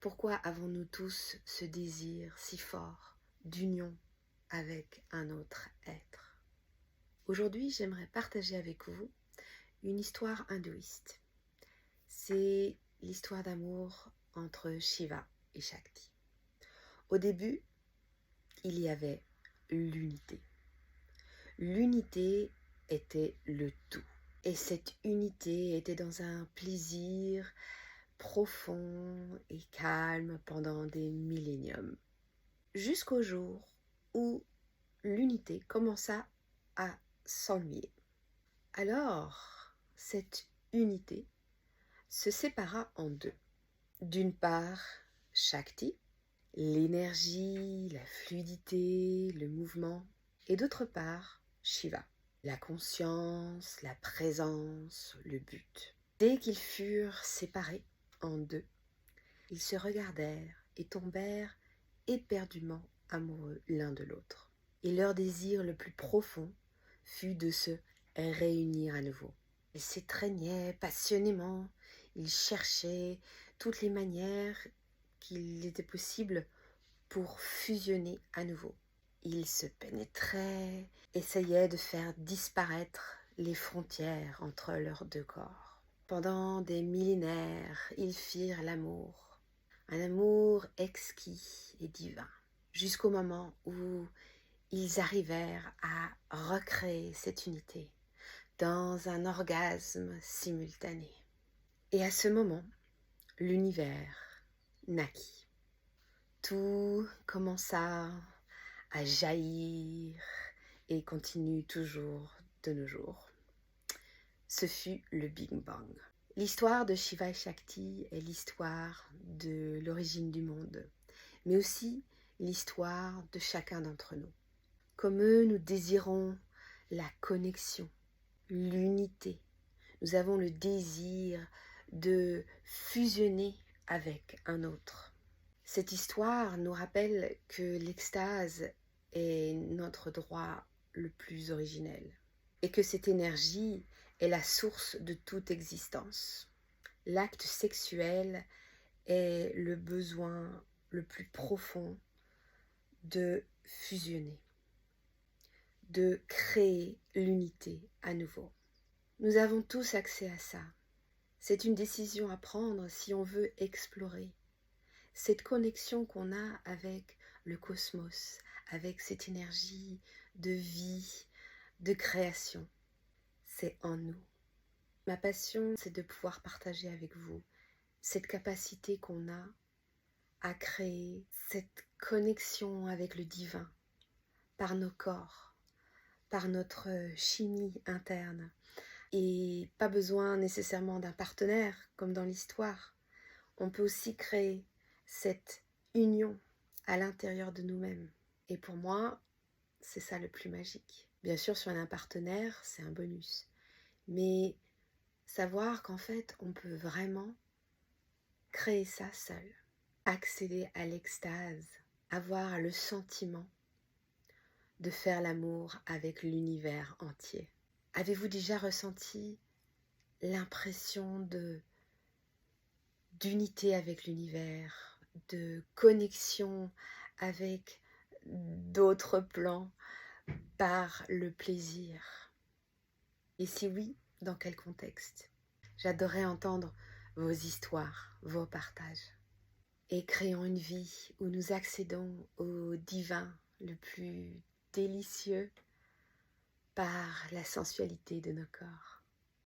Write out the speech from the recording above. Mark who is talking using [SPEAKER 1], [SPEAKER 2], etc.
[SPEAKER 1] Pourquoi avons-nous tous ce désir si fort d'union avec un autre être? Aujourd'hui, j'aimerais partager avec vous une histoire hindouiste. C'est l'histoire d'amour entre Shiva et Shakti. Au début, il y avait l'unité. L'unité était le tout. Et cette unité était dans un plaisir profond et calme pendant des milléniums. Jusqu'au jour où l'unité commença à s'ennuyer. Alors, cette unité se sépara en deux. D'une part, Shakti, l'énergie, la fluidité, le mouvement, et d'autre part, Shiva, la conscience, la présence, le but. Dès qu'ils furent séparés en deux, ils se regardèrent et tombèrent éperdument amoureux l'un de l'autre. Et leur désir le plus profond fut de se réunir à nouveau. Ils s'étreignaient passionnément, ils cherchaient toutes les manières qu'il était possible pour fusionner à nouveau. Ils se pénétraient, essayaient de faire disparaître les frontières entre leurs deux corps. Pendant des millénaires, ils firent l'amour, un amour exquis et divin, jusqu'au moment où ils arrivèrent à recréer cette unité dans un orgasme simultané. Et à ce moment, l'univers naquit. Tout commença à jaillir et continue toujours de nos jours. Ce fut le Big Bang. L'histoire de Shiva et Shakti est l'histoire de l'origine du monde, mais aussi l'histoire de chacun d'entre nous. Comme eux, nous désirons la connexion, l'unité. Nous avons le désir de fusionner avec un autre. Cette histoire nous rappelle que l'extase est notre droit le plus originel et que cette énergie est la source de toute existence. L'acte sexuel est le besoin le plus profond de fusionner, de créer l'unité à nouveau. Nous avons tous accès à ça. C'est une décision à prendre si on veut explorer cette connexion qu'on a avec le cosmos, avec cette énergie de vie, de création. C'est en nous. Ma passion, c'est de pouvoir partager avec vous cette capacité qu'on a à créer cette connexion avec le divin par nos corps, par notre chimie interne. Et pas besoin nécessairement d'un partenaire comme dans l'histoire. On peut aussi créer cette union à l'intérieur de nous-mêmes. Et pour moi, c'est ça le plus magique. Bien sûr, si on a un partenaire, c'est un bonus. Mais savoir qu'en fait, on peut vraiment créer ça seul. Accéder à l'extase, avoir le sentiment de faire l'amour avec l'univers entier. Avez-vous déjà ressenti l'impression d'unité avec l'univers, de connexion avec d'autres plans par le plaisir? Et si oui, dans quel contexte? J'adorerais entendre vos histoires, vos partages. Et créons une vie où nous accédons au divin le plus délicieux par la sensualité de nos corps.